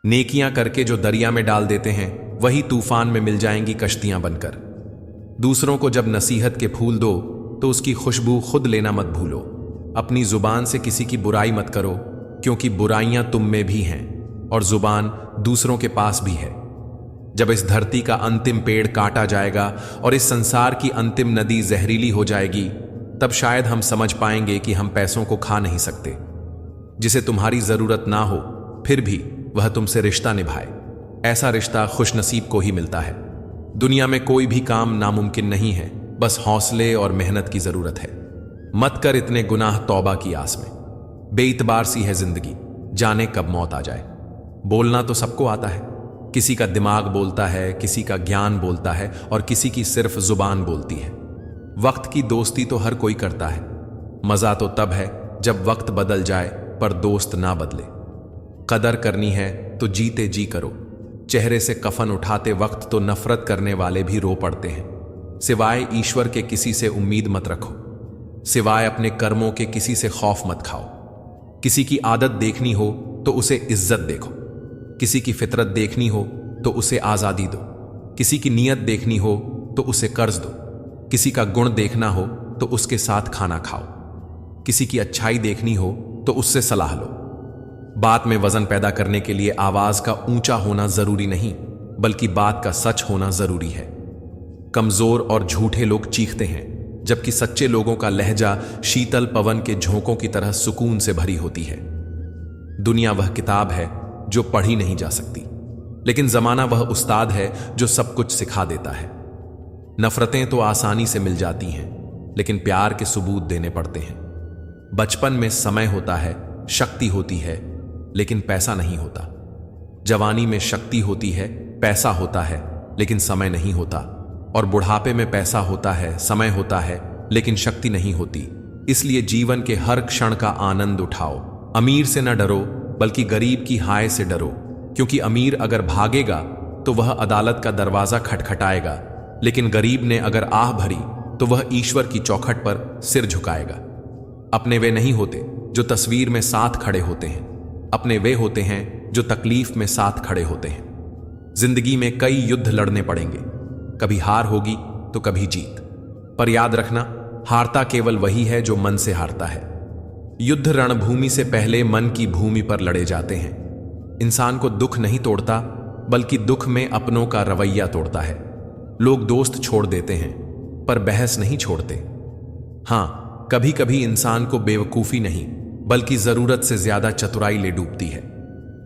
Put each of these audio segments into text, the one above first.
नेकियां करके जो दरिया में डाल देते हैं वही तूफान में मिल जाएंगी कश्तियां बनकर। दूसरों को जब नसीहत के फूल दो तो उसकी खुशबू खुद लेना मत भूलो। अपनी जुबान से किसी की बुराई मत करो, क्योंकि बुराइयां तुम में भी हैं और जुबान दूसरों के पास भी है। जब इस धरती का अंतिम पेड़ काटा जाएगा और इस संसार की अंतिम नदी जहरीली हो जाएगी, तब शायद हम समझ पाएंगे कि हम पैसों को खा नहीं सकते। जिसे तुम्हारी जरूरत ना हो फिर भी वह तुमसे रिश्ता निभाए, ऐसा रिश्ता खुशनसीब को ही मिलता है। दुनिया में कोई भी काम नामुमकिन नहीं है, बस हौसले और मेहनत की जरूरत है। मत कर इतने गुनाह तौबा की आस में। बेइतबार सी है जिंदगी, जाने कब मौत आ जाए। बोलना तो सबको आता है, किसी का दिमाग बोलता है, किसी का ज्ञान बोलता है और किसी की सिर्फ जुबान बोलती है। वक्त की दोस्ती तो हर कोई करता है, मजा तो तब है जब वक्त बदल जाए पर दोस्त ना बदले। कदर करनी है तो जीते जी करो। चेहरे से कफन उठाते वक्त तो नफरत करने वाले भी रो पड़ते हैं। सिवाय ईश्वर के किसी से उम्मीद मत रखो, सिवाय अपने कर्मों के किसी से खौफ मत खाओ। किसी की आदत देखनी हो तो उसे इज्जत देखो, किसी की फितरत देखनी हो तो उसे आजादी दो, किसी की नीयत देखनी हो तो उसे कर्ज दो, किसी का गुण देखना हो तो उसके साथ खाना खाओ, किसी की अच्छाई देखनी हो तो उससे सलाह लो। बात में वजन पैदा करने के लिए आवाज का ऊंचा होना जरूरी नहीं, बल्कि बात का सच होना जरूरी है। कमजोर और झूठे लोग चीखते हैं, जबकि सच्चे लोगों का लहजा शीतल पवन के झोंकों की तरह सुकून से भरी होती है। दुनिया वह किताब है जो पढ़ी नहीं जा सकती, लेकिन जमाना वह उस्ताद है जो सब कुछ सिखा देता है। नफरतें तो आसानी से मिल जाती हैं, लेकिन प्यार के सबूत देने पड़ते हैं। बचपन में समय होता है, शक्ति होती है, लेकिन पैसा नहीं होता। जवानी में शक्ति होती है, पैसा होता है, लेकिन समय नहीं होता। और बुढ़ापे में पैसा होता है, समय होता है, लेकिन शक्ति नहीं होती। इसलिए जीवन के हर क्षण का आनंद उठाओ। अमीर से न डरो, बल्कि गरीब की हाय से डरो, क्योंकि अमीर अगर भागेगा तो वह अदालत का दरवाजा खटखटाएगा, लेकिन गरीब ने अगर आह भरी तो वह ईश्वर की चौखट पर सिर झुकाएगा। अपने वे नहीं होते जो तस्वीर में साथ खड़े होते हैं, अपने वे होते हैं जो तकलीफ में साथ खड़े होते हैं। जिंदगी में कई युद्ध लड़ने पड़ेंगे, कभी हार होगी तो कभी जीत, पर याद रखना, हारता केवल वही है जो मन से हारता है। युद्ध रणभूमि से पहले मन की भूमि पर लड़े जाते हैं। इंसान को दुख नहीं तोड़ता, बल्कि दुख में अपनों का रवैया तोड़ता है। लोग दोस्त छोड़ देते हैं, पर बहस नहीं छोड़ते। हां, कभी कभी इंसान को बेवकूफी नहीं, बल्कि जरूरत से ज्यादा चतुराई ले डूबती है।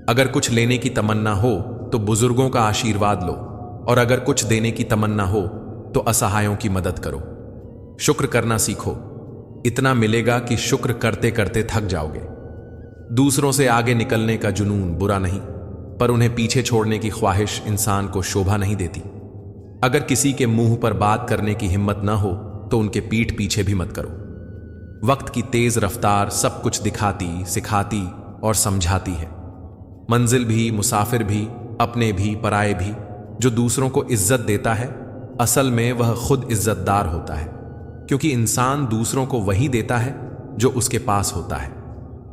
अगर कुछ लेने की तमन्ना हो तो बुजुर्गों का आशीर्वाद लो, और अगर कुछ देने की तमन्ना हो तो असहायों की मदद करो। शुक्र करना सीखो, इतना मिलेगा कि शुक्र करते करते थक जाओगे। दूसरों से आगे निकलने का जुनून बुरा नहीं, पर उन्हें पीछे छोड़ने की ख्वाहिश इंसान को शोभा नहीं देती। अगर किसी के मुंह पर बात करने की हिम्मत ना हो तो उनके पीठ पीछे भी मत करो। वक्त की तेज रफ्तार सब कुछ दिखाती, सिखाती और समझाती है। मंजिल भी, मुसाफिर भी, अपने भी, पराए भी। जो दूसरों को इज्जत देता है, असल में वह खुद इज्जतदार होता है, क्योंकि इंसान दूसरों को वही देता है जो उसके पास होता है।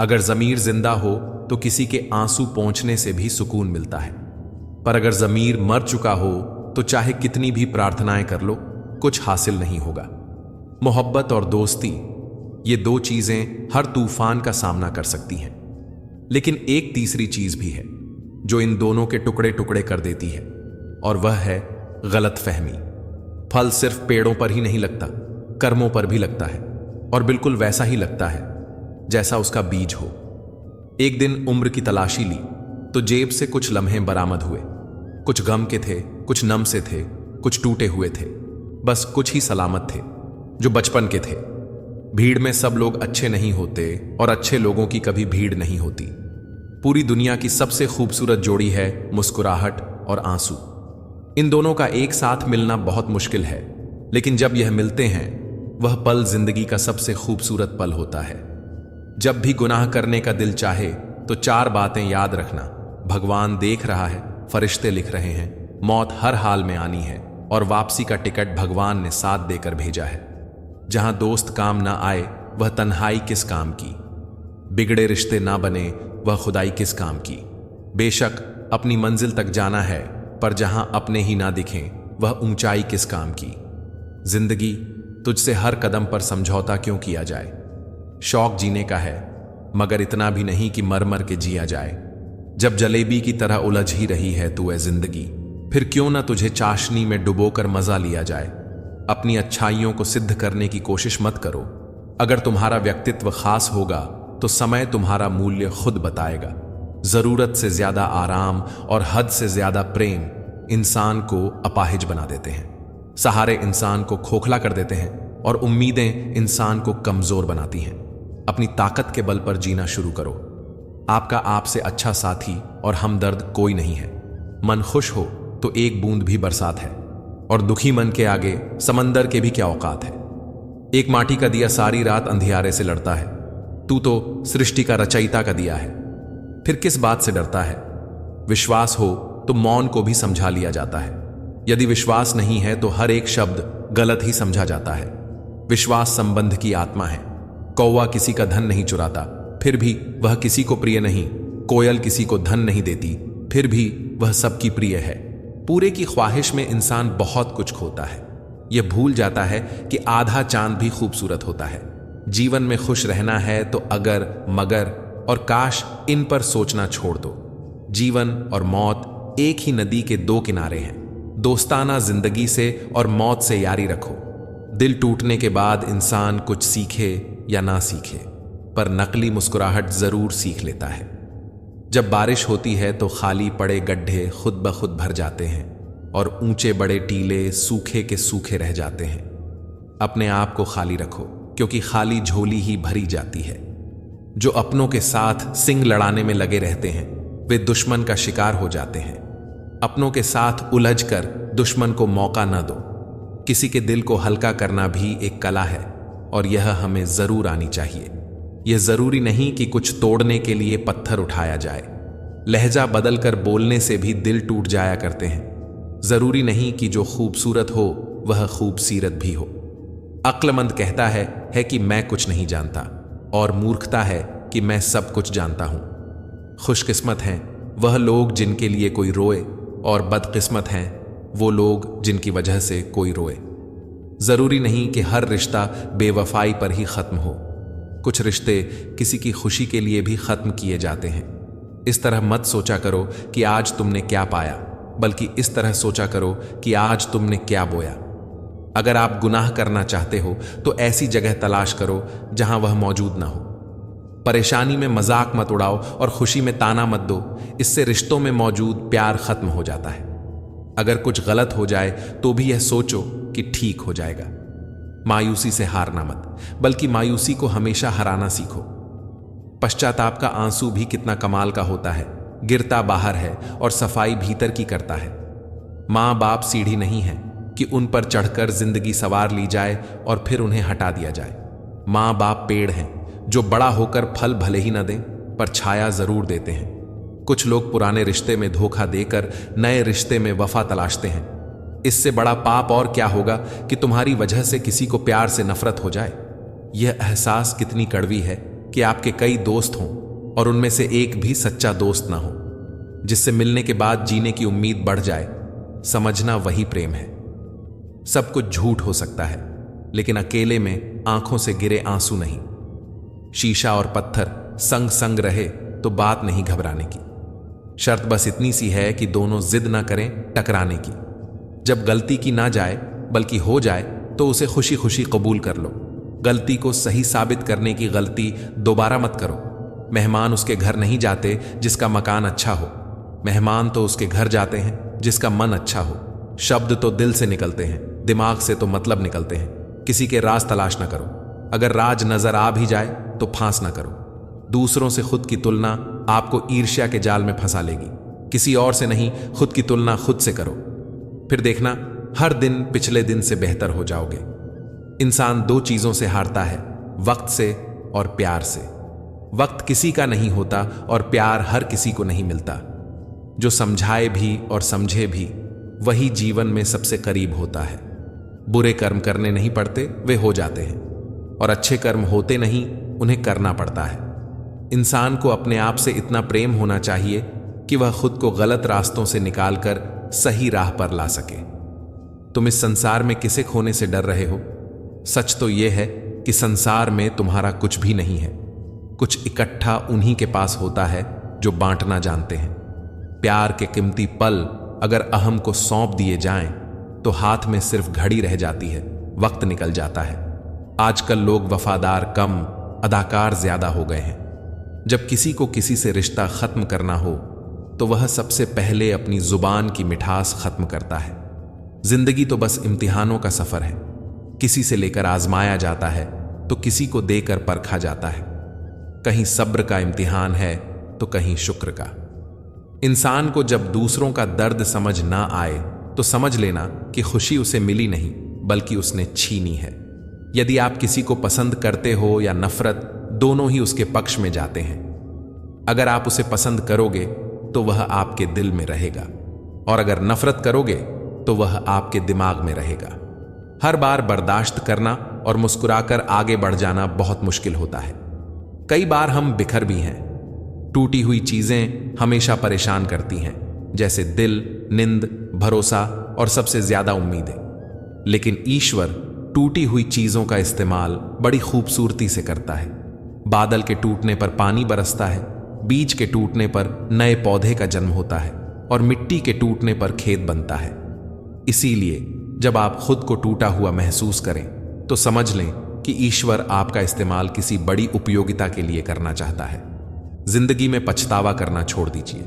अगर जमीर जिंदा हो तो किसी के आंसू पहुंचने से भी सुकून मिलता है, पर अगर जमीर मर चुका हो तो चाहे कितनी भी प्रार्थनाएं कर लो, कुछ हासिल नहीं होगा। मोहब्बत और दोस्ती, ये दो चीजें हर तूफान का सामना कर सकती हैं, लेकिन एक तीसरी चीज भी है जो इन दोनों के टुकड़े टुकड़े कर देती है, और वह है गलतफहमी। फल सिर्फ पेड़ों पर ही नहीं लगता, कर्मों पर भी लगता है, और बिल्कुल वैसा ही लगता है जैसा उसका बीज हो। एक दिन उम्र की तलाशी ली तो जेब से कुछ लम्हे बरामद हुए। कुछ गम के थे, कुछ नम से थे, कुछ टूटे हुए थे, बस कुछ ही सलामत थे जो बचपन के थे। भीड़ में सब लोग अच्छे नहीं होते, और अच्छे लोगों की कभी भीड़ नहीं होती। पूरी दुनिया की सबसे खूबसूरत जोड़ी है मुस्कुराहट और आंसू। इन दोनों का एक साथ मिलना बहुत मुश्किल है, लेकिन जब यह मिलते हैं, वह पल जिंदगी का सबसे खूबसूरत पल होता है। जब भी गुनाह करने का दिल चाहे तो 4 बातें याद रखना। भगवान देख रहा है, फरिश्ते लिख रहे हैं, मौत हर हाल में आनी है, और वापसी का टिकट भगवान ने साथ देकर भेजा है। जहां दोस्त काम ना आए वह तन्हाई किस काम की, बिगड़े रिश्ते ना बने वह खुदाई किस काम की। बेशक अपनी मंजिल तक जाना है, पर जहां अपने ही ना दिखें वह ऊंचाई किस काम की। जिंदगी तुझसे हर कदम पर समझौता क्यों किया जाए। शौक जीने का है, मगर इतना भी नहीं कि मर मर के जिया जाए। जब जलेबी की तरह उलझ ही रही है तू ए जिंदगी, फिर क्यों ना तुझे चाशनी में डुबोकर मजा लिया जाए। अपनी अच्छाइयों को सिद्ध करने की कोशिश मत करो। अगर तुम्हारा व्यक्तित्व खास होगा तो समय तुम्हारा मूल्य खुद बताएगा। जरूरत से ज्यादा आराम और हद से ज्यादा प्रेम इंसान को अपाहिज बना देते हैं। सहारे इंसान को खोखला कर देते हैं और उम्मीदें इंसान को कमजोर बनाती हैं। अपनी ताकत के बल पर जीना शुरू करो। आपका आपसे अच्छा साथी और हमदर्द कोई नहीं है। मन खुश हो तो एक बूंद भी बरसात है, और दुखी मन के आगे समंदर के भी क्या औकात है। एक माटी का दिया सारी रात अंधियारे से लड़ता है, तू तो सृष्टि का रचयिता का दिया है, फिर किस बात से डरता है। विश्वास हो तो मौन को भी समझा लिया जाता है। यदि विश्वास नहीं है तो हर एक शब्द गलत ही समझा जाता है। विश्वास संबंध की आत्मा है। कौवा किसी का धन नहीं चुराता, फिर भी वह किसी को प्रिय नहीं। कोयल किसी को धन नहीं देती, फिर भी वह सबकी प्रिय है। पूरे की ख्वाहिश में इंसान बहुत कुछ खोता है। यह भूल जाता है कि आधा चांद भी खूबसूरत होता है। जीवन में खुश रहना है तो अगर, मगर और काश इन पर सोचना छोड़ दो। जीवन और मौत एक ही नदी के दो किनारे हैं। दोस्ताना जिंदगी से और मौत से यारी रखो। दिल टूटने के बाद इंसान कुछ सीखे या ना सीखे, पर नकली मुस्कुराहट जरूर सीख लेता है। जब बारिश होती है तो खाली पड़े गड्ढे खुद ब खुद भर जाते हैं, और ऊंचे बड़े टीले सूखे के सूखे रह जाते हैं। अपने आप को खाली रखो, क्योंकि खाली झोली ही भरी जाती है। जो अपनों के साथ सिंग लड़ाने में लगे रहते हैं वे दुश्मन का शिकार हो जाते हैं। अपनों के साथ उलझकर दुश्मन को मौका न दो। किसी के दिल को हल्का करना भी एक कला है, और यह हमें जरूर आनी चाहिए। यह जरूरी नहीं कि कुछ तोड़ने के लिए पत्थर उठाया जाए। लहजा बदलकर बोलने से भी दिल टूट जाया करते हैं। जरूरी नहीं कि जो खूबसूरत हो वह खूबसीरत भी हो। अक्लमंद कहता है कि मैं कुछ नहीं जानता, और मूर्खता है कि मैं सब कुछ जानता हूं। खुशकिस्मत हैं वह लोग जिनके लिए कोई रोए, और बदकिस्मत हैं वो लोग जिनकी वजह से कोई रोए। जरूरी नहीं कि हर रिश्ता बेवफाई पर ही खत्म हो। कुछ रिश्ते किसी की खुशी के लिए भी खत्म किए जाते हैं। इस तरह मत सोचा करो कि आज तुमने क्या पाया, बल्कि इस तरह सोचा करो कि आज तुमने क्या बोया। अगर आप गुनाह करना चाहते हो तो ऐसी जगह तलाश करो जहां वह मौजूद ना हो। परेशानी में मजाक मत उड़ाओ और खुशी में ताना मत दो। इससे रिश्तों में मौजूद प्यार खत्म हो जाता है। अगर कुछ गलत हो जाए तो भी यह सोचो कि ठीक हो जाएगा। मायूसी से हारना मत, बल्कि मायूसी को हमेशा हराना सीखो। पश्चाताप का आंसू भी कितना कमाल का होता है। गिरता बाहर है और सफाई भीतर की करता है। माँ बाप सीढ़ी नहीं है कि उन पर चढ़कर जिंदगी सवार ली जाए और फिर उन्हें हटा दिया जाए। माँ बाप पेड़ हैं जो बड़ा होकर फल भले ही न दें, पर छाया जरूर देते हैं। कुछ लोग पुराने रिश्ते में धोखा देकर नए रिश्ते में वफा तलाशते हैं। इससे बड़ा पाप और क्या होगा कि तुम्हारी वजह से किसी को प्यार से नफरत हो जाए। यह एहसास कितनी कड़वी है कि आपके कई दोस्त हों और उनमें से एक भी सच्चा दोस्त ना हो, जिससे मिलने के बाद जीने की उम्मीद बढ़ जाए। समझना वही प्रेम है। सब कुछ झूठ हो सकता है, लेकिन अकेले में आंखों से गिरे आंसू नहीं। शीशा और पत्थर संग संग रहे तो बात नहीं घबराने की। शर्त बस इतनी सी है कि दोनों जिद ना करें टकराने की। जब गलती की ना जाए बल्कि हो जाए तो उसे खुशी खुशी कबूल कर लो। गलती को सही साबित करने की गलती दोबारा मत करो। मेहमान उसके घर नहीं जाते जिसका मकान अच्छा हो। मेहमान तो उसके घर जाते हैं जिसका मन अच्छा हो। शब्द तो दिल से निकलते हैं, दिमाग से तो मतलब निकलते हैं। किसी के राज तलाश ना करो। अगर राज नजर आ भी जाए तो फांस ना करो। दूसरों से खुद की तुलना आपको ईर्ष्या के जाल में फंसा लेगी। किसी और से नहीं, खुद की तुलना खुद से करो। फिर देखना हर दिन पिछले दिन से बेहतर हो जाओगे। इंसान दो चीजों से हारता है, वक्त से और प्यार से। वक्त किसी का नहीं होता और प्यार हर किसी को नहीं मिलता। जो समझाए भी और समझे भी वही जीवन में सबसे करीब होता है। बुरे कर्म करने नहीं पड़ते, वे हो जाते हैं, और अच्छे कर्म होते नहीं, उन्हें करना पड़ता है। इंसान को अपने आप से इतना प्रेम होना चाहिए कि वह खुद को गलत रास्तों से निकालकर सही राह पर ला सके। तुम इस संसार में किसे खोने से डर रहे हो? सच तो यह है कि संसार में तुम्हारा कुछ भी नहीं है। कुछ इकट्ठा उन्हीं के पास होता है जो बांटना जानते हैं। प्यार के कीमती पल अगर अहम को सौंप दिए जाएं तो हाथ में सिर्फ घड़ी रह जाती है, वक्त निकल जाता है। आजकल लोग वफादार कम, अदाकार ज्यादा हो गए हैं। जब किसी को किसी से रिश्ता खत्म करना हो तो वह सबसे पहले अपनी जुबान की मिठास खत्म करता है। जिंदगी तो बस इम्तिहानों का सफर है। किसी से लेकर आजमाया जाता है तो किसी को देकर परखा जाता है। कहीं सब्र का इम्तिहान है तो कहीं शुक्र का। इंसान को जब दूसरों का दर्द समझ ना आए तो समझ लेना कि खुशी उसे मिली नहीं बल्कि उसने छीनी है। यदि आप किसी को पसंद करते हो या नफरत, दोनों ही उसके पक्ष में जाते हैं। अगर आप उसे पसंद करोगे तो वह आपके दिल में रहेगा, और अगर नफरत करोगे तो वह आपके दिमाग में रहेगा। हर बार बर्दाश्त करना और मुस्कुराकर आगे बढ़ जाना बहुत मुश्किल होता है। कई बार हम बिखर भी हैं। टूटी हुई चीजें हमेशा परेशान करती हैं, जैसे दिल, नींद, भरोसा और सबसे ज्यादा उम्मीदें। लेकिन ईश्वर टूटी हुई चीजों का इस्तेमाल बड़ी खूबसूरती से करता है। बादल के टूटने पर पानी बरसता है, बीज के टूटने पर नए पौधे का जन्म होता है और मिट्टी के टूटने पर खेत बनता है। इसीलिए जब आप खुद को टूटा हुआ महसूस करें तो समझ लें कि ईश्वर आपका इस्तेमाल किसी बड़ी उपयोगिता के लिए करना चाहता है। जिंदगी में पछतावा करना छोड़ दीजिए,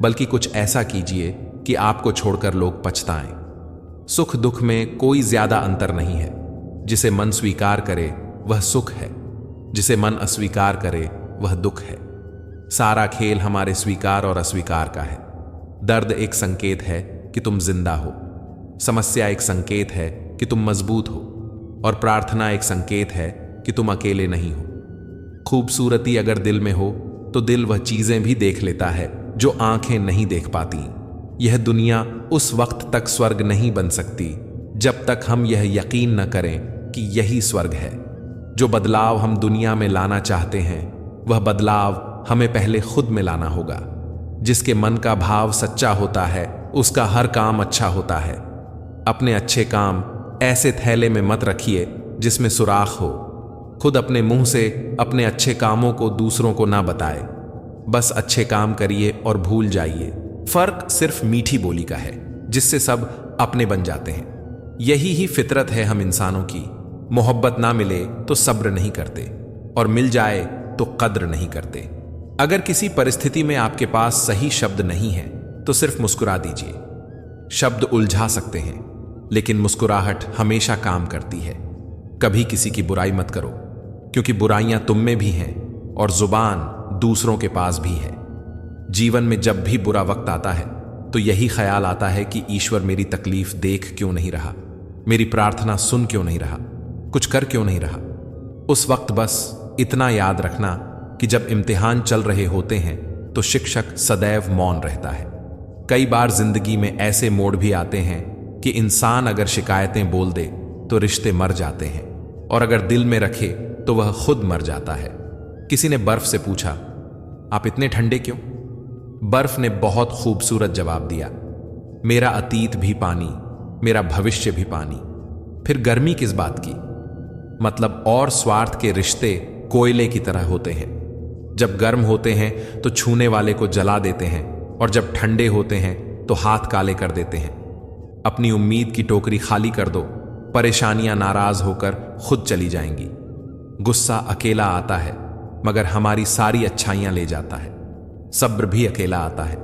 बल्कि कुछ ऐसा कीजिए कि आपको छोड़कर लोग पछताएं। सुख दुख में कोई ज्यादा अंतर नहीं है। जिसे मन स्वीकार करे वह सुख है, जिसे मन अस्वीकार करे वह दुख है। सारा खेल हमारे स्वीकार और अस्वीकार का है। दर्द एक संकेत है कि तुम जिंदा हो, समस्या एक संकेत है कि तुम मजबूत हो, और प्रार्थना एक संकेत है कि तुम अकेले नहीं हो। खूबसूरती अगर दिल में हो तो दिल वह चीजें भी देख लेता है जो आंखें नहीं देख पाती। यह दुनिया उस वक्त तक स्वर्ग नहीं बन सकती जब तक हम यह यकीन न करें कि यही स्वर्ग है। जो बदलाव हम दुनिया में लाना चाहते हैं वह बदलाव हमें पहले खुद में लाना होगा। जिसके मन का भाव सच्चा होता है उसका हर काम अच्छा होता है। अपने अच्छे काम ऐसे थैले में मत रखिए जिसमें सुराख हो। खुद अपने मुंह से अपने अच्छे कामों को दूसरों को ना बताए। बस अच्छे काम करिए और भूल जाइए। फर्क सिर्फ मीठी बोली का है जिससे सब अपने बन जाते हैं। यही ही फितरत है हम इंसानों की। मोहब्बत ना मिले तो सब्र नहीं करते, और मिल जाए तो कद्र नहीं करते। अगर किसी परिस्थिति में आपके पास सही शब्द नहीं है तो सिर्फ मुस्कुरा दीजिए। शब्द उलझा सकते हैं लेकिन मुस्कुराहट हमेशा काम करती है। कभी किसी की बुराई मत करो, क्योंकि बुराइयां तुम में भी हैं और जुबान दूसरों के पास भी है। जीवन में जब भी बुरा वक्त आता है तो यही ख्याल आता है कि ईश्वर मेरी तकलीफ देख क्यों नहीं रहा, मेरी प्रार्थना सुन क्यों नहीं रहा, कुछ कर क्यों नहीं रहा। उस वक्त बस इतना याद रखना कि जब इम्तिहान चल रहे होते हैं तो शिक्षक सदैव मौन रहता है। कई बार जिंदगी में ऐसे मोड़ भी आते हैं कि इंसान अगर शिकायतें बोल दे तो रिश्ते मर जाते हैं, और अगर दिल में रखे तो वह खुद मर जाता है। किसी ने बर्फ से पूछा, आप इतने ठंडे क्यों? बर्फ ने बहुत खूबसूरत जवाब दिया, मेरा अतीत भी पानी, मेरा भविष्य भी पानी, फिर गर्मी किस बात की? मतलब और स्वार्थ के रिश्ते कोयले की तरह होते हैं। जब गर्म होते हैं तो छूने वाले को जला देते हैं, और जब ठंडे होते हैं तो हाथ काले कर देते हैं। अपनी उम्मीद की टोकरी खाली कर दो, परेशानियां नाराज होकर खुद चली जाएंगी। गुस्सा अकेला आता है मगर हमारी सारी अच्छाइयां ले जाता है। सब्र भी अकेला आता है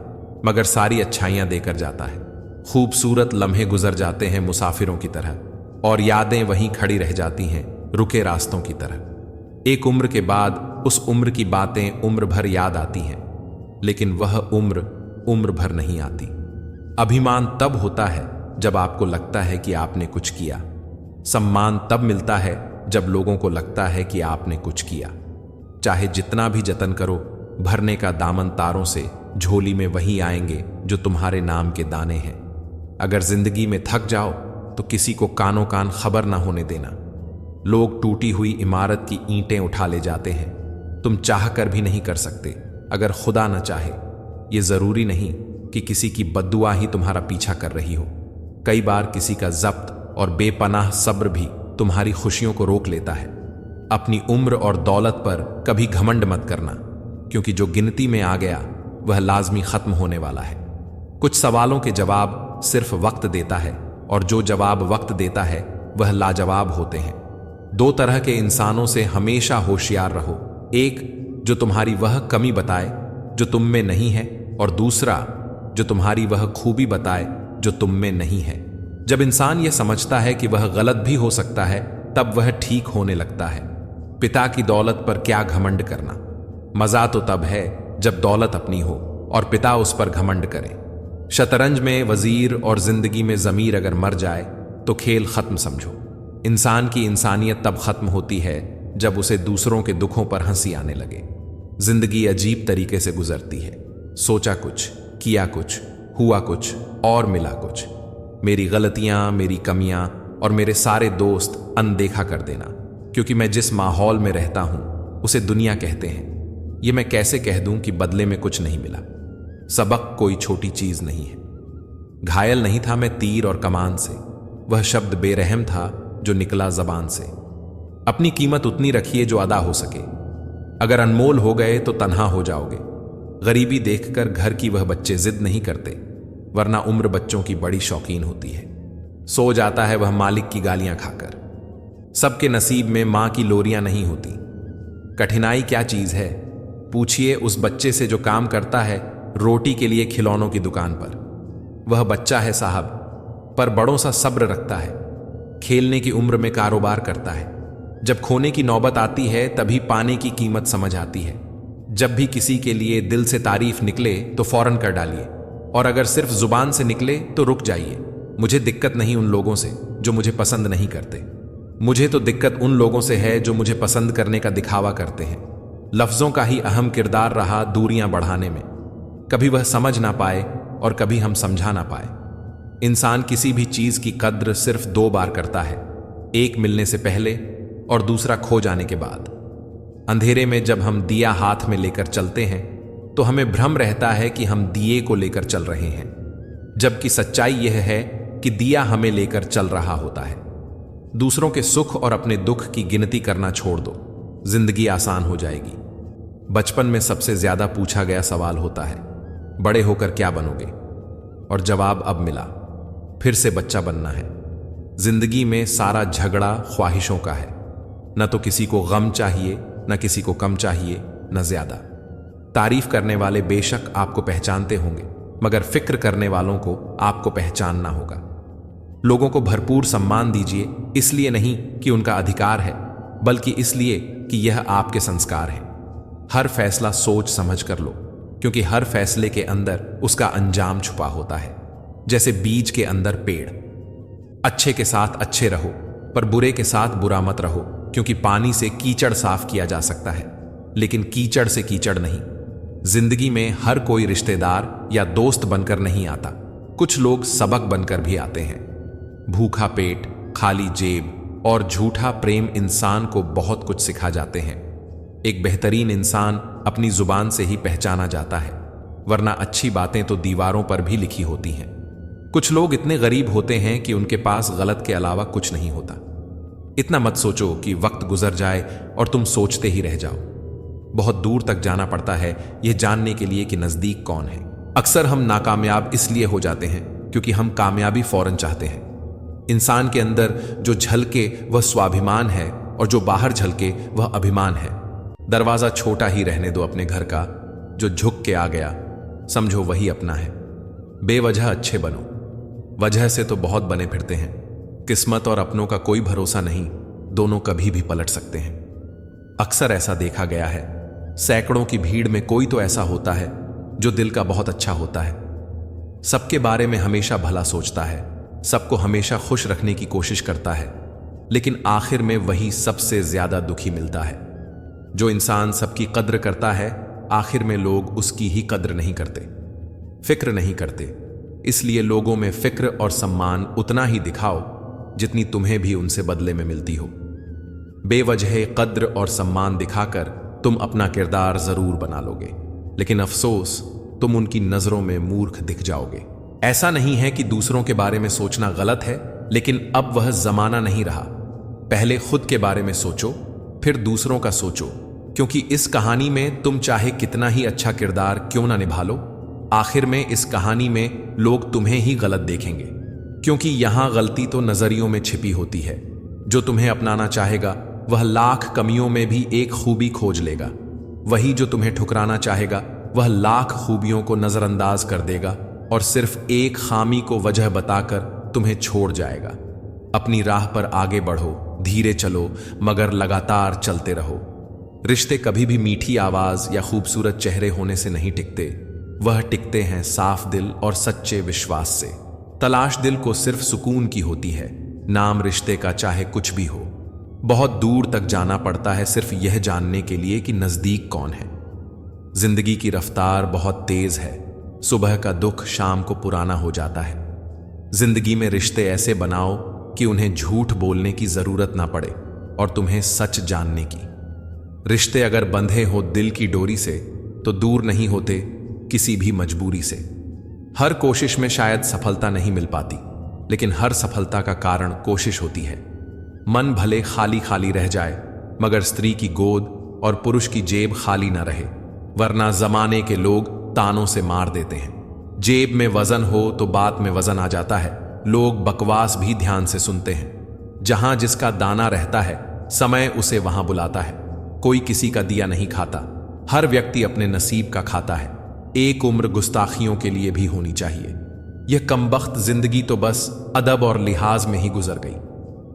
मगर सारी अच्छाइयां देकर जाता है। खूबसूरत लम्हे गुजर जाते हैं मुसाफिरों की तरह, और यादें वहीं खड़ी रह जाती हैं रुके रास्तों की तरह। एक उम्र के बाद उस उम्र की बातें उम्र भर याद आती हैं, लेकिन वह उम्र भर नहीं आती। अभिमान तब होता है जब आपको लगता है कि आपने कुछ किया। सम्मान तब मिलता है जब लोगों को लगता है कि आपने कुछ किया। चाहे जितना भी जतन करो, भरने का दामन तारों से झोली में वही आएंगे जो तुम्हारे नाम के दाने हैं। अगर जिंदगी में थक जाओ तो किसी को कानों कान खबर ना होने देना। लोग टूटी हुई इमारत की ईंटें उठा ले जाते हैं, तुम चाह कर भी नहीं कर सकते अगर खुदा न चाहे। ये जरूरी नहीं कि किसी की बद्दुआ ही तुम्हारा पीछा कर रही हो। कई बार किसी का जब्त और बेपनाह सब्र भी तुम्हारी खुशियों को रोक लेता है। अपनी उम्र और दौलत पर कभी घमंड मत करना, क्योंकि जो गिनती में आ गया वह लाजमी खत्म होने वाला है। कुछ सवालों के जवाब सिर्फ वक्त देता है, और जो जवाब वक्त देता है वह लाजवाब होते हैं। दो तरह के इंसानों से हमेशा होशियार रहो, एक जो तुम्हारी वह कमी बताए जो तुम में नहीं है, और दूसरा जो तुम्हारी वह खूबी बताए जो तुम में नहीं है। जब इंसान यह समझता है कि वह गलत भी हो सकता है, तब वह ठीक होने लगता है। पिता की दौलत पर क्या घमंड करना, मजा तो तब है जब दौलत अपनी हो और पिता उस पर घमंड करे। शतरंज में वजीर और जिंदगी में जमीर अगर मर जाए तो खेल खत्म समझो। इंसान की इंसानियत तब खत्म होती है जब उसे दूसरों के दुखों पर हंसी आने लगे। जिंदगी अजीब तरीके से गुजरती है, सोचा कुछ, किया कुछ, हुआ कुछ और मिला कुछ। मेरी गलतियां, मेरी कमियां और मेरे सारे दोस्त अनदेखा कर देना, क्योंकि मैं जिस माहौल में रहता हूं उसे दुनिया कहते हैं। ये मैं कैसे कह दूं कि बदले में कुछ नहीं मिला। सबक कोई छोटी चीज नहीं है। घायल नहीं था मैं तीर और कमान से, वह शब्द बेरहम था जो निकला जबान से। अपनी कीमत उतनी रखिए जो अदा हो सके, अगर अनमोल हो गए तो तन्हा हो जाओगे। गरीबी देखकर घर की वह बच्चे जिद नहीं करते, वरना उम्र बच्चों की बड़ी शौकीन होती है। सो जाता है वह मालिक की गालियां खाकर। सबके नसीब में मां की लोरियां नहीं होती। कठिनाई क्या चीज है, पूछिए उस बच्चे से जो काम करता है रोटी के लिए खिलौनों की दुकान पर। वह बच्चा है साहब, पर बड़ों सा सब्र रखता है। खेलने की उम्र में कारोबार करता है। जब खोने की नौबत आती है तभी पाने की कीमत समझ आती है। जब भी किसी के लिए दिल से तारीफ निकले तो फौरन कर डालिए, और अगर सिर्फ जुबान से निकले तो रुक जाइए। मुझे दिक्कत नहीं उन लोगों से जो मुझे पसंद नहीं करते, मुझे तो दिक्कत उन लोगों से है जो मुझे पसंद करने का दिखावा करते हैं। लफ्जों का ही अहम किरदार रहा दूरियां बढ़ाने में। कभी वह समझ ना पाए और कभी हम समझा ना पाए। इंसान किसी भी चीज की कद्र सिर्फ दो बार करता है, एक मिलने से पहले और दूसरा खो जाने के बाद। अंधेरे में जब हम दिया हाथ में लेकर चलते हैं तो हमें भ्रम रहता है कि हम दिए को लेकर चल रहे हैं, जबकि सच्चाई यह है कि दिया हमें लेकर चल रहा होता है। दूसरों के सुख और अपने दुख की गिनती करना छोड़ दो, जिंदगी आसान हो जाएगी। बचपन में सबसे ज्यादा पूछा गया सवाल होता है, बड़े होकर क्या बनोगे? और जवाब अब मिला, फिर से बच्चा बनना है। जिंदगी में सारा झगड़ा ख्वाहिशों का है। न तो किसी को गम चाहिए, न किसी को कम चाहिए, न ज्यादा। तारीफ करने वाले बेशक आपको पहचानते होंगे, मगर फिक्र करने वालों को आपको पहचानना होगा। लोगों को भरपूर सम्मान दीजिए, इसलिए नहीं कि उनका अधिकार है, बल्कि इसलिए कि यह आपके संस्कार है। हर फैसला सोच समझ कर लो, क्योंकि हर फैसले के अंदर उसका अंजाम छुपा होता है। जैसे बीज के अंदर पेड़। अच्छे के साथ अच्छे रहो, पर बुरे के साथ बुरा मत रहो, क्योंकि पानी से कीचड़ साफ किया जा सकता है, लेकिन कीचड़ से कीचड़ नहीं। जिंदगी में हर कोई रिश्तेदार या दोस्त बनकर नहीं आता, कुछ लोग सबक बनकर भी आते हैं। भूखा पेट, खाली जेब और झूठा प्रेम इंसान को बहुत कुछ सिखा जाते हैं। एक बेहतरीन इंसान अपनी जुबान से ही पहचाना जाता है, वरना अच्छी बातें तो दीवारों पर भी लिखी होती हैं। कुछ लोग इतने गरीब होते हैं कि उनके पास गलत के अलावा कुछ नहीं होता। इतना मत सोचो कि वक्त गुजर जाए और तुम सोचते ही रह जाओ। बहुत दूर तक जाना पड़ता है यह जानने के लिए कि नजदीक कौन है। अक्सर हम नाकामयाब इसलिए हो जाते हैं क्योंकि हम कामयाबी फौरन चाहते हैं। इंसान के अंदर जो झलके वह स्वाभिमान है, और जो बाहर झलके वह अभिमान है। दरवाजा छोटा ही रहने दो अपने घर का, जो झुक के आ गया समझो वही अपना है। बेवजह अच्छे बनो, वजह से तो बहुत बने फिरते हैं। किस्मत और अपनों का कोई भरोसा नहीं, दोनों कभी भी पलट सकते हैं। अक्सर ऐसा देखा गया है, सैकड़ों की भीड़ में कोई तो ऐसा होता है जो दिल का बहुत अच्छा होता है, सबके बारे में हमेशा भला सोचता है, सबको हमेशा खुश रखने की कोशिश करता है, लेकिन आखिर में वही सबसे ज्यादा दुखी मिलता है। जो इंसान सबकी कद्र करता है, आखिर में लोग उसकी ही कद्र नहीं करते, फिक्र नहीं करते। इसलिए लोगों में फिक्र और सम्मान उतना ही दिखाओ जितनी तुम्हें भी उनसे बदले में मिलती हो। बेवजह कद्र और सम्मान दिखाकर तुम अपना किरदार जरूर बना लोगे, लेकिन अफसोस तुम उनकी नजरों में मूर्ख दिख जाओगे। ऐसा नहीं है कि दूसरों के बारे में सोचना गलत है, लेकिन अब वह जमाना नहीं रहा। पहले खुद के बारे में सोचो, फिर दूसरों का सोचो, क्योंकि इस कहानी में तुम चाहे कितना ही अच्छा किरदार क्यों ना निभा लो, आखिर में इस कहानी में लोग तुम्हें ही गलत देखेंगे, क्योंकि यहां गलती तो नजरियों में छिपी होती है। जो तुम्हें अपनाना चाहेगा वह लाख कमियों में भी एक खूबी खोज लेगा, वही जो तुम्हें ठुकराना चाहेगा वह लाख खूबियों को नजरअंदाज कर देगा और सिर्फ एक खामी को वजह बताकर तुम्हें छोड़ जाएगा। अपनी राह पर आगे बढ़ो, धीरे चलो, मगर लगातार चलते रहो। रिश्ते कभी भी मीठी आवाज या खूबसूरत चेहरे होने से नहीं टिकते, वह टिकते हैं साफ दिल और सच्चे विश्वास से। तलाश दिल को सिर्फ सुकून की होती है, नाम रिश्ते का चाहे कुछ भी हो। बहुत दूर तक जाना पड़ता है सिर्फ यह जानने के लिए कि नजदीक कौन है। जिंदगी की रफ्तार बहुत तेज है, सुबह का दुख शाम को पुराना हो जाता है। जिंदगी में रिश्ते ऐसे बनाओ कि उन्हें झूठ बोलने की जरूरत ना पड़े और तुम्हें सच जानने की। रिश्ते अगर बंधे हो दिल की डोरी से तो दूर नहीं होते किसी भी मजबूरी से। हर कोशिश में शायद सफलता नहीं मिल पाती, लेकिन हर सफलता का कारण कोशिश होती है। मन भले खाली खाली रह जाए, मगर स्त्री की गोद और पुरुष की जेब खाली ना रहे, वरना जमाने के लोग तानों से मार देते हैं। जेब में वजन हो तो बात में वजन आ जाता है, लोग बकवास भी ध्यान से सुनते हैं। जहां जिसका दाना रहता है, समय उसे वहां बुलाता है। कोई किसी का दिया नहीं खाता, हर व्यक्ति अपने नसीब का खाता है। एक उम्र गुस्ताखियों के लिए भी होनी चाहिए। यह कमबख्त जिंदगी तो बस अदब और लिहाज में ही गुजर गई।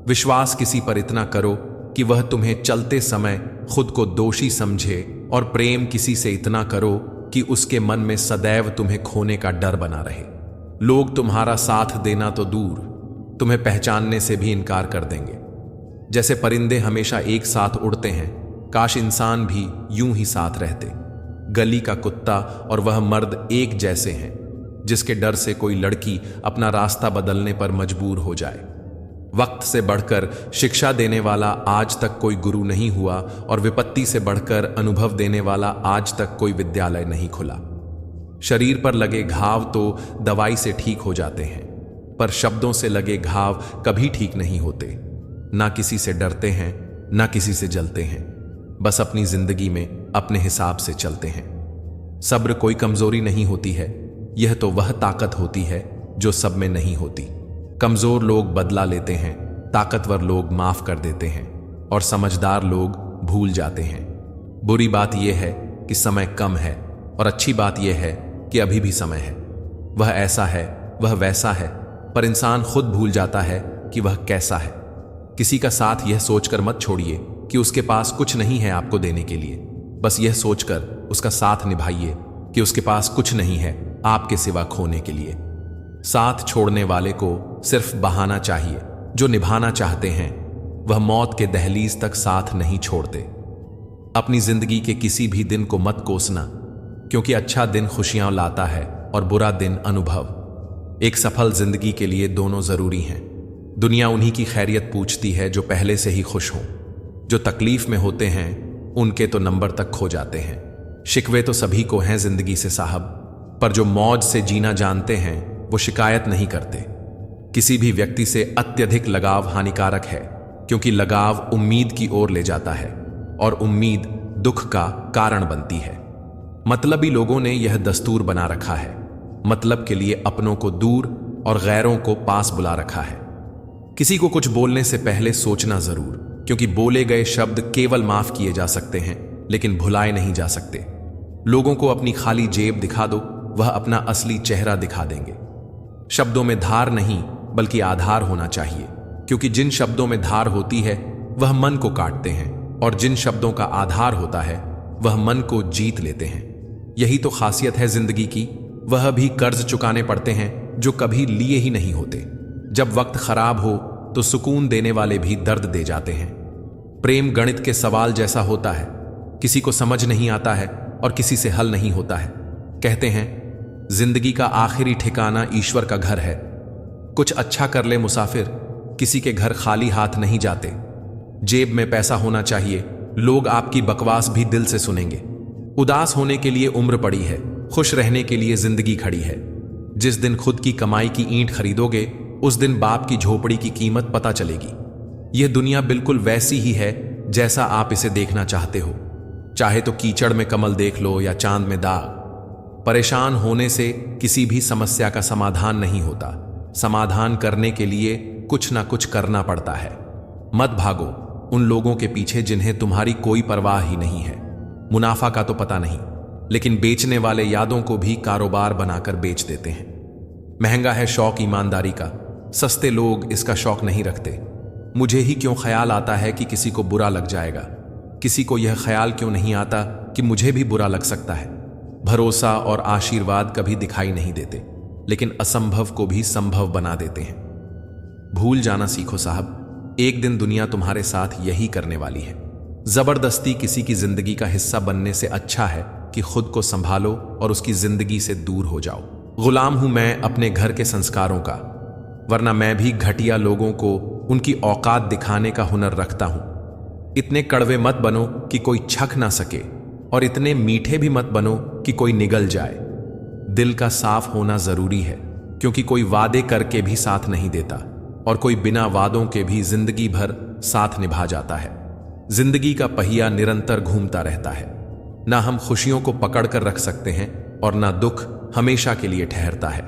विश्वास किसी पर इतना करो कि वह तुम्हें चलते समय खुद को दोषी समझे, और प्रेम किसी से इतना करो कि उसके मन में सदैव तुम्हें खोने का डर बना रहे। लोग तुम्हारा साथ देना तो दूर, तुम्हें पहचानने से भी इनकार कर देंगे। जैसे परिंदे हमेशा एक साथ उड़ते हैं, काश इंसान भी यूं ही साथ रहते। गली का कुत्ता और वह मर्द एक जैसे हैं, जिसके डर से कोई लड़की अपना रास्ता बदलने पर मजबूर हो जाए। वक्त से बढ़कर शिक्षा देने वाला आज तक कोई गुरु नहीं हुआ, और विपत्ति से बढ़कर अनुभव देने वाला आज तक कोई विद्यालय नहीं खुला। शरीर पर लगे घाव तो दवाई से ठीक हो जाते हैं, पर शब्दों से लगे घाव कभी ठीक नहीं होते। ना किसी से डरते हैं, ना किसी से जलते हैं, बस अपनी जिंदगी में अपने हिसाब से चलते हैं। सब्र कोई कमजोरी नहीं होती है, यह तो वह ताकत होती है जो सब में नहीं होती। कमजोर लोग बदला लेते हैं, ताकतवर लोग माफ कर देते हैं, और समझदार लोग भूल जाते हैं। बुरी बात यह है कि समय कम है, और अच्छी बात यह है कि अभी भी समय है। वह ऐसा है, वह वैसा है, पर इंसान खुद भूल जाता है कि वह कैसा है। किसी का साथ यह सोचकर मत छोड़िए कि उसके पास कुछ नहीं है आपको देने के लिए, बस यह सोचकर उसका साथ निभाइए कि उसके पास कुछ नहीं है आपके सिवा खोने के लिए। साथ छोड़ने वाले को सिर्फ बहाना चाहिए, जो निभाना चाहते हैं वह मौत के दहलीज तक साथ नहीं छोड़ते। अपनी जिंदगी के किसी भी दिन को मत कोसना, क्योंकि अच्छा दिन खुशियां लाता है और बुरा दिन अनुभव। एक सफल जिंदगी के लिए दोनों जरूरी हैं। दुनिया उन्हीं की खैरियत पूछती है जो पहले से ही खुश हों। जो तकलीफ में होते हैं उनके तो नंबर तक खो जाते हैं। शिकवे तो सभी को हैं जिंदगी से साहब, पर जो मौज से जीना जानते हैं वो शिकायत नहीं करते। किसी भी व्यक्ति से अत्यधिक लगाव हानिकारक है, क्योंकि लगाव उम्मीद की ओर ले जाता है, और उम्मीद दुख का कारण बनती है। मतलबी लोगों ने यह दस्तूर बना रखा है, मतलब के लिए अपनों को दूर और गैरों को पास बुला रखा है। किसी को कुछ बोलने से पहले सोचना जरूर, क्योंकि बोले गए शब्द केवल माफ किए जा सकते हैं, लेकिन भुलाए नहीं जा सकते। लोगों को अपनी खाली जेब दिखा दो, वह अपना असली चेहरा दिखा देंगे। शब्दों में धार नहीं बल्कि आधार होना चाहिए, क्योंकि जिन शब्दों में धार होती है वह मन को काटते हैं, और जिन शब्दों का आधार होता है वह मन को जीत लेते हैं। यही तो खासियत है जिंदगी की। वह भी कर्ज चुकाने पड़ते हैं जो कभी लिए ही नहीं होते। जब वक्त खराब हो तो सुकून देने वाले भी दर्द दे जाते हैं। प्रेम गणित के सवाल जैसा होता है, किसी को समझ नहीं आता है और किसी से हल नहीं होता है। कहते हैं जिंदगी का आखिरी ठिकाना ईश्वर का घर है। कुछ अच्छा कर ले मुसाफिर, किसी के घर खाली हाथ नहीं जाते। जेब में पैसा होना चाहिए, लोग आपकी बकवास भी दिल से सुनेंगे। उदास होने के लिए उम्र पड़ी है, खुश रहने के लिए जिंदगी खड़ी है। जिस दिन खुद की कमाई की ईंट खरीदोगे, उस दिन बाप की झोपड़ी की कीमत पता चलेगी। यह दुनिया बिल्कुल वैसी ही है जैसा आप इसे देखना चाहते हो। चाहे तो कीचड़ में कमल देख लो या चांद में दाग। परेशान होने से किसी भी समस्या का समाधान नहीं होता। समाधान करने के लिए कुछ ना कुछ करना पड़ता है। मत भागो उन लोगों के पीछे जिन्हें तुम्हारी कोई परवाह ही नहीं है। मुनाफा का तो पता नहीं, लेकिन बेचने वाले यादों को भी कारोबार बनाकर बेच देते हैं। महंगा है शौक ईमानदारी का, सस्ते लोग इसका शौक नहीं रखते। मुझे ही क्यों ख्याल आता है कि किसी को बुरा लग जाएगा? किसी को यह ख्याल क्यों नहीं आता कि मुझे भी बुरा लग सकता है? भरोसा और आशीर्वाद कभी दिखाई नहीं देते, लेकिन असंभव को भी संभव बना देते हैं। भूल जाना सीखो साहब, एक दिन दुनिया तुम्हारे साथ यही करने वाली है। जबरदस्ती किसी की जिंदगी का हिस्सा बनने से अच्छा है कि खुद को संभालो और उसकी जिंदगी से दूर हो जाओ। गुलाम हूं मैं अपने घर के संस्कारों का, वरना मैं भी घटिया लोगों को उनकी औकात दिखाने का हुनर रखता हूं। इतने कड़वे मत बनो कि कोई छक ना सके, और इतने मीठे भी मत बनो कि कोई निगल जाए। दिल का साफ होना जरूरी है, क्योंकि कोई वादे करके भी साथ नहीं देता और कोई बिना वादों के भी जिंदगी भर साथ निभा जाता है। जिंदगी का पहिया निरंतर घूमता रहता है। ना हम खुशियों को पकड़ कर रख सकते हैं और ना दुख हमेशा के लिए ठहरता है।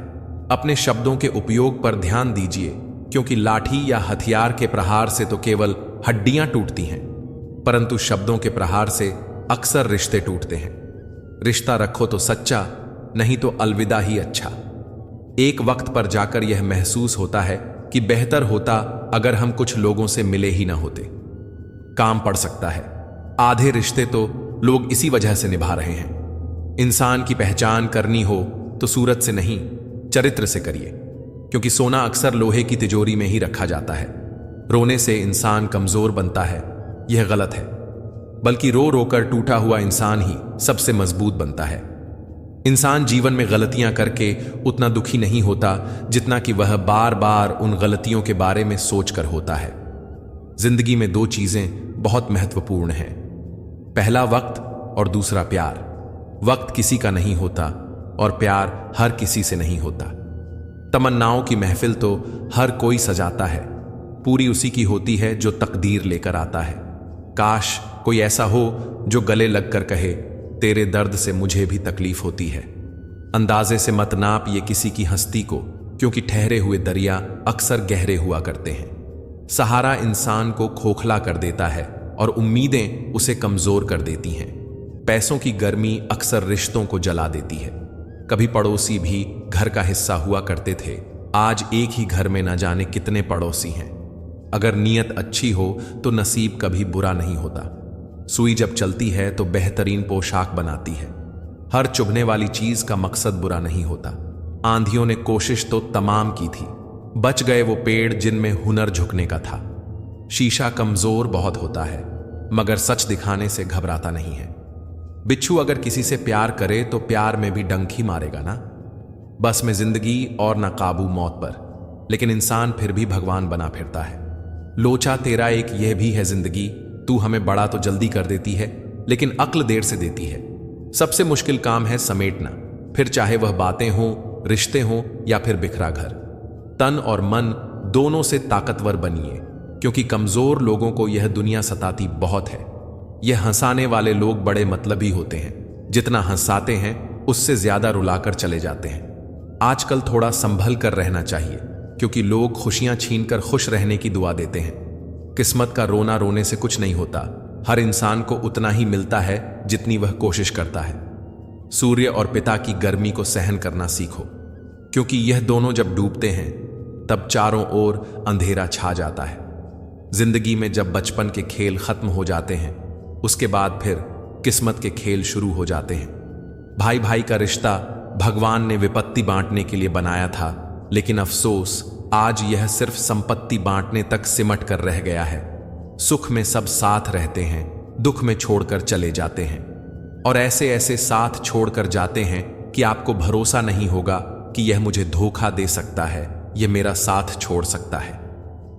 अपने शब्दों के उपयोग पर ध्यान दीजिए, क्योंकि लाठी या हथियार के प्रहार से तो केवल हड्डियां टूटती हैं, परंतु शब्दों के प्रहार से अक्सर रिश्ते टूटते हैं। रिश्ता रखो तो सच्चा, नहीं तो अलविदा ही अच्छा। एक वक्त पर जाकर यह महसूस होता है कि बेहतर होता अगर हम कुछ लोगों से मिले ही ना होते। काम पड़ सकता है। आधे रिश्ते तो लोग इसी वजह से निभा रहे हैं। इंसान की पहचान करनी हो तो सूरत से नहीं, चरित्र से करिए, क्योंकि सोना अक्सर लोहे की तिजोरी में ही रखा जाता है। रोने से इंसान कमजोर बनता है, यह गलत है। बल्कि रो रोकर टूटा हुआ इंसान ही सबसे मजबूत बनता है। इंसान जीवन में गलतियां करके उतना दुखी नहीं होता जितना कि वह बार बार उन गलतियों के बारे में सोचकर होता है। जिंदगी में दो चीजें बहुत महत्वपूर्ण हैं, पहला वक्त और दूसरा प्यार। वक्त किसी का नहीं होता और प्यार हर किसी से नहीं होता। तमन्नाओं की महफिल तो हर कोई सजाता है, पूरी उसी की होती है जो तकदीर लेकर आता है। काश कोई ऐसा हो जो गले लगकर कहे, तेरे दर्द से मुझे भी तकलीफ होती है। अंदाजे से मत नाप ये किसी की हस्ती को, क्योंकि ठहरे हुए दरिया अक्सर गहरे हुआ करते हैं। सहारा इंसान को खोखला कर देता है और उम्मीदें उसे कमजोर कर देती हैं। पैसों की गर्मी अक्सर रिश्तों को जला देती है। कभी पड़ोसी भी घर का हिस्सा हुआ करते थे, आज एक ही घर में न जाने कितने पड़ोसी हैं। अगर नीयत अच्छी हो तो नसीब कभी बुरा नहीं होता। सुई जब चलती है तो बेहतरीन पोशाक बनाती है। हर चुभने वाली चीज का मकसद बुरा नहीं होता। आंधियों ने कोशिश तो तमाम की थी, बच गए वो पेड़ जिनमें हुनर झुकने का था। शीशा कमजोर बहुत होता है, मगर सच दिखाने से घबराता नहीं है। बिच्छू अगर किसी से प्यार करे तो प्यार में भी डंक ही मारेगा ना। बस में जिंदगी और ना काबू मौत पर, लेकिन इंसान फिर भी भगवान बना फिरता है। लोचा तेरा एक यह भी है जिंदगी, तू हमें बड़ा तो जल्दी कर देती है, लेकिन अक्ल देर से देती है। सबसे मुश्किल काम है समेटना, फिर चाहे वह बातें हों, रिश्ते हों या फिर बिखरा घर। तन और मन दोनों से ताकतवर बनिए, क्योंकि कमजोर लोगों को यह दुनिया सताती बहुत है। यह हंसाने वाले लोग बड़े मतलबी होते हैं, जितना हंसाते हैं उससे ज्यादा रुलाकर चले जाते हैं। आजकल थोड़ा संभल कर रहना चाहिए, क्योंकि लोग खुशियां छीनकर खुश रहने की दुआ देते हैं। किस्मत का रोना रोने से कुछ नहीं होता। हर इंसान को उतना ही मिलता है जितनी वह कोशिश करता है। सूर्य और पिता की गर्मी को सहन करना सीखो, क्योंकि यह दोनों जब डूबते हैं तब चारों ओर अंधेरा छा जाता है। जिंदगी में जब बचपन के खेल खत्म हो जाते हैं, उसके बाद फिर किस्मत के खेल शुरू हो जाते हैं। भाई भाई का रिश्ता भगवान ने विपत्ति बांटने के लिए बनाया था, लेकिन अफसोस आज यह सिर्फ संपत्ति बांटने तक सिमट कर रह गया है। सुख में सब साथ रहते हैं, दुख में छोड़कर चले जाते हैं, और ऐसे ऐसे साथ छोड़कर जाते हैं कि आपको भरोसा नहीं होगा कि यह मुझे धोखा दे सकता है, यह मेरा साथ छोड़ सकता है।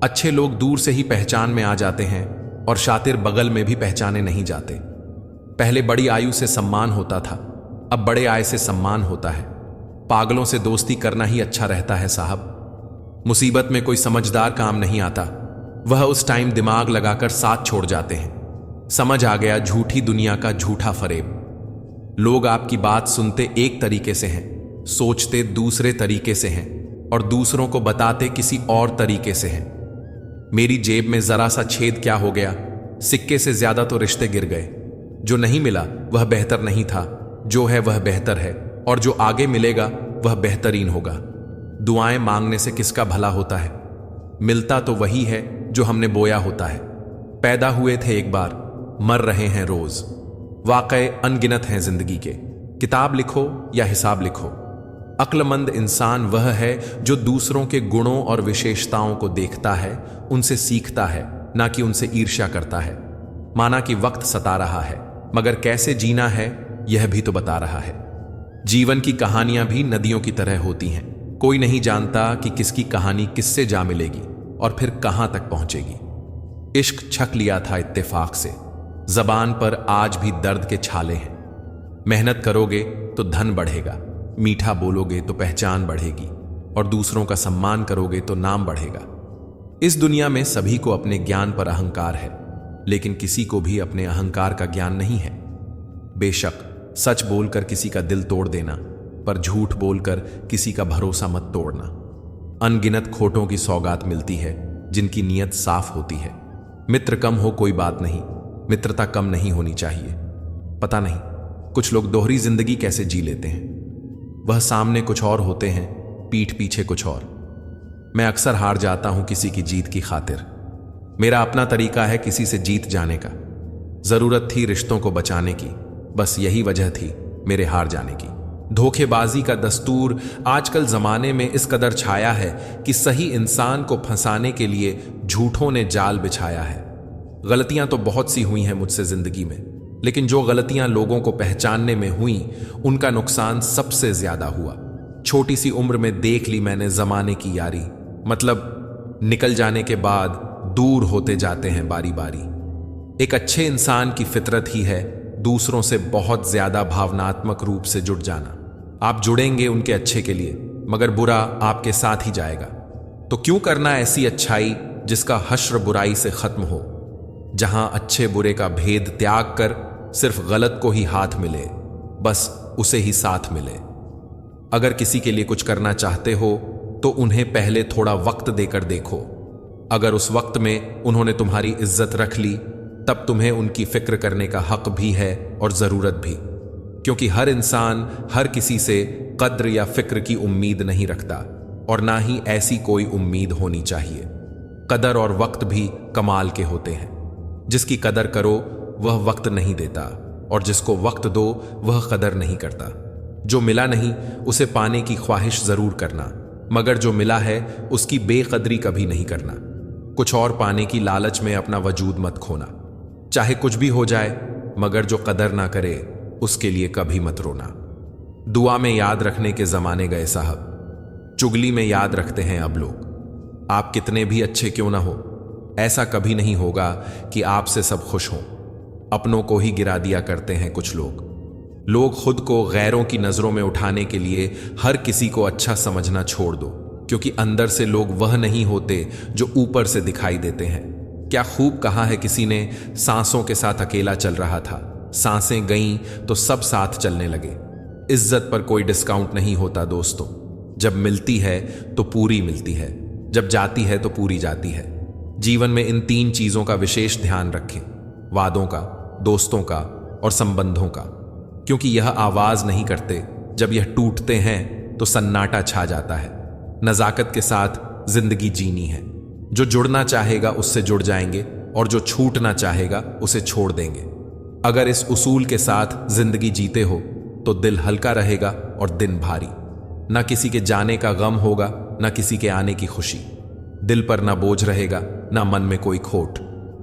अच्छे लोग दूर से ही पहचान में आ जाते हैं और शातिर बगल में भी पहचाने नहीं जाते। पहले बड़ी आयु से सम्मान होता था, अब बड़े आय से सम्मान होता है। पागलों से दोस्ती करना ही अच्छा रहता है साहब। मुसीबत में कोई समझदार काम नहीं आता, वह उस टाइम दिमाग लगाकर साथ छोड़ जाते हैं। समझ आ गया झूठी दुनिया का झूठा फरेब। लोग आपकी बात सुनते एक तरीके से हैं, सोचते दूसरे तरीके से हैं और दूसरों को बताते किसी और तरीके से हैं। मेरी जेब में जरा सा छेद क्या हो गया, सिक्के से ज्यादा तो रिश्ते गिर गए। जो नहीं मिला वह बेहतर नहीं था, जो है वह बेहतर है और जो आगे मिलेगा वह बेहतरीन होगा। दुआएं मांगने से किसका भला होता है? मिलता तो वही है जो हमने बोया होता है। पैदा हुए थे एक बार, मर रहे हैं रोज। वाकई अनगिनत हैं जिंदगी के। किताब लिखो या हिसाब लिखो, अक्लमंद इंसान वह है जो दूसरों के गुणों और विशेषताओं को देखता है, उनसे सीखता है, ना कि उनसे ईर्ष्या करता है। माना कि वक्त सता रहा है, मगर कैसे जीना है यह भी तो बता रहा है। जीवन की कहानियां भी नदियों की तरह होती हैं। कोई नहीं जानता कि किसकी कहानी किससे जा मिलेगी और फिर कहां तक पहुंचेगी। इश्क छक लिया था इत्तेफाक से, जबान पर आज भी दर्द के छाले हैं। मेहनत करोगे तो धन बढ़ेगा, मीठा बोलोगे तो पहचान बढ़ेगी और दूसरों का सम्मान करोगे तो नाम बढ़ेगा। इस दुनिया में सभी को अपने ज्ञान पर अहंकार है, लेकिन किसी को भी अपने अहंकार का ज्ञान नहीं है। बेशक सच बोलकर किसी का दिल तोड़ देना, पर झूठ बोलकर किसी का भरोसा मत तोड़ना। अनगिनत खोटों की सौगात मिलती है जिनकी नीयत साफ होती है। मित्र कम हो कोई बात नहीं, मित्रता कम नहीं होनी चाहिए। पता नहीं कुछ लोग दोहरी जिंदगी कैसे जी लेते हैं। वह सामने कुछ और होते हैं, पीठ पीछे कुछ और। मैं अक्सर हार जाता हूं किसी की जीत की खातिर। मेरा अपना तरीका है किसी से जीत जाने का। जरूरत थी रिश्तों को बचाने की, बस यही वजह थी मेरे हार जाने की। धोखेबाजी का दस्तूर आजकल जमाने में इस कदर छाया है कि सही इंसान को फंसाने के लिए झूठों ने जाल बिछाया है। गलतियां तो बहुत सी हुई हैं मुझसे जिंदगी में, लेकिन जो गलतियां लोगों को पहचानने में हुई उनका नुकसान सबसे ज्यादा हुआ। छोटी सी उम्र में देख ली मैंने जमाने की यारी, मतलब निकल जाने के बाद दूर होते जाते हैं बारी बारी। एक अच्छे इंसान की फितरत ही है दूसरों से बहुत ज्यादा भावनात्मक रूप से जुड़ जाना। आप जुड़ेंगे उनके अच्छे के लिए, मगर बुरा आपके साथ ही जाएगा। तो क्यों करना ऐसी अच्छाई जिसका हश्र बुराई से खत्म हो, जहां अच्छे बुरे का भेद त्याग कर सिर्फ गलत को ही हाथ मिले, बस उसे ही साथ मिले। अगर किसी के लिए कुछ करना चाहते हो तो उन्हें पहले थोड़ा वक्त देकर देखो। अगर उस वक्त में उन्होंने तुम्हारी इज्जत रख ली, तब तुम्हें उनकी फिक्र करने का हक भी है और जरूरत भी, क्योंकि हर इंसान हर किसी से कद्र या फिक्र की उम्मीद नहीं रखता और ना ही ऐसी कोई उम्मीद होनी चाहिए। कदर और वक्त भी कमाल के होते हैं। जिसकी कदर करो वह वक्त नहीं देता और जिसको वक्त दो वह कदर नहीं करता। जो मिला नहीं उसे पाने की ख्वाहिश जरूर करना, मगर जो मिला है उसकी बेकदरी कभी नहीं करना। कुछ और पाने की लालच में अपना वजूद मत खोना। चाहे कुछ भी हो जाए, मगर जो कदर ना करे उसके लिए कभी मत रोना। दुआ में याद रखने के जमाने गए साहब, चुगली में याद रखते हैं अब लोग। आप कितने भी अच्छे क्यों ना हो, ऐसा कभी नहीं होगा कि आपसे सब खुश हों। अपनों को ही गिरा दिया करते हैं कुछ लोग। लोग खुद को गैरों की नजरों में उठाने के लिए हर किसी को अच्छा समझना छोड़ दो, क्योंकि अंदर से लोग वह नहीं होते जो ऊपर से दिखाई देते हैं। क्या खूब कहा है किसी ने, सांसों के साथ अकेला चल रहा था, सांसें गईं तो सब साथ चलने लगे। इज्जत पर कोई डिस्काउंट नहीं होता दोस्तों। जब मिलती है तो पूरी मिलती है, जब जाती है तो पूरी जाती है। जीवन में इन 3 चीजों का विशेष ध्यान रखें, वादों का, दोस्तों का और संबंधों का, क्योंकि यह आवाज नहीं करते। जब यह टूटते हैं तो सन्नाटा छा जाता है। नजाकत के साथ जिंदगी जीनी है। जो जुड़ना चाहेगा उससे जुड़ जाएंगे और जो छूटना चाहेगा उसे छोड़ देंगे। अगर इस उसूल के साथ जिंदगी जीते हो तो दिल हल्का रहेगा और दिन भारी। ना किसी के जाने का गम होगा, ना किसी के आने की खुशी। दिल पर ना बोझ रहेगा, ना मन में कोई खोट।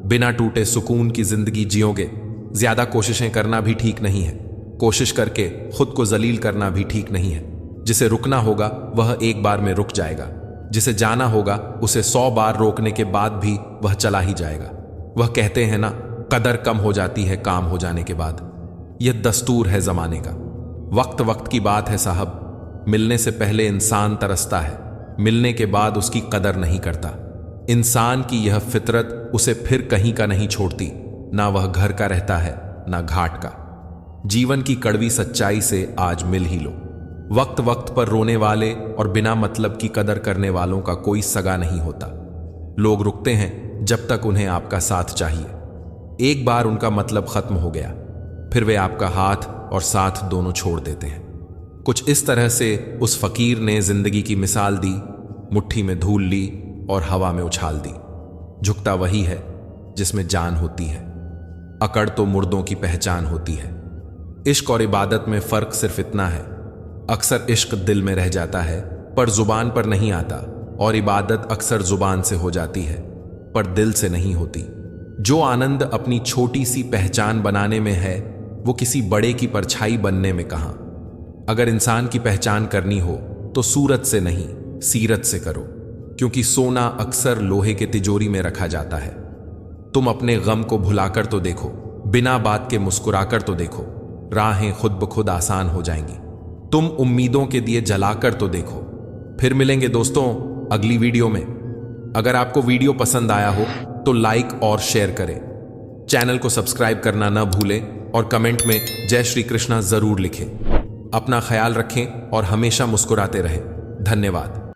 बिना टूटे सुकून की जिंदगी जियोगे। ज्यादा कोशिशें करना भी ठीक नहीं है। कोशिश करके खुद को जलील करना भी ठीक नहीं है। जिसे रुकना होगा वह एक बार में रुक जाएगा, जिसे जाना होगा उसे 100 बार रोकने के बाद भी वह चला ही जाएगा। वह कहते हैं ना, कदर कम हो जाती है काम हो जाने के बाद। यह दस्तूर है जमाने का। वक्त वक्त की बात है साहब, मिलने से पहले इंसान तरसता है, मिलने के बाद उसकी कदर नहीं करता। इंसान की यह फितरत उसे फिर कहीं का नहीं छोड़ती, ना वह घर का रहता है ना घाट का। जीवन की कड़वी सच्चाई से आज मिल ही लो। वक्त वक्त पर रोने वाले और बिना मतलब की कदर करने वालों का कोई सगा नहीं होता। लोग रुकते हैं जब तक उन्हें आपका साथ चाहिए। एक बार उनका मतलब खत्म हो गया, फिर वे आपका हाथ और साथ दोनों छोड़ देते हैं। कुछ इस तरह से उस फकीर ने जिंदगी की मिसाल दी, मुट्ठी में धूल ली और हवा में उछाल दी। झुकता वही है जिसमें जान होती है, अकड़ तो मुर्दों की पहचान होती है। इश्क और इबादत में फर्क सिर्फ इतना है, अक्सर इश्क दिल में रह जाता है पर जुबान पर नहीं आता, और इबादत अक्सर जुबान से हो जाती है पर दिल से नहीं होती। जो आनंद अपनी छोटी सी पहचान बनाने में है, वो किसी बड़े की परछाई बनने में कहां। अगर इंसान की पहचान करनी हो तो सूरत से नहीं, सीरत से करो, क्योंकि सोना अक्सर लोहे के तिजोरी में रखा जाता है। तुम अपने गम को भुलाकर तो देखो, बिना बात के मुस्कुराकर तो देखो, राहें खुद ब खुद आसान हो जाएंगी। तुम उम्मीदों के दिए जलाकर तो देखो। फिर मिलेंगे दोस्तों अगली वीडियो में। अगर आपको वीडियो पसंद आया हो तो लाइक और शेयर करें, चैनल को सब्सक्राइब करना न भूलें और कमेंट में जय श्री कृष्णा जरूर लिखें। अपना ख्याल रखें और हमेशा मुस्कुराते रहें। धन्यवाद।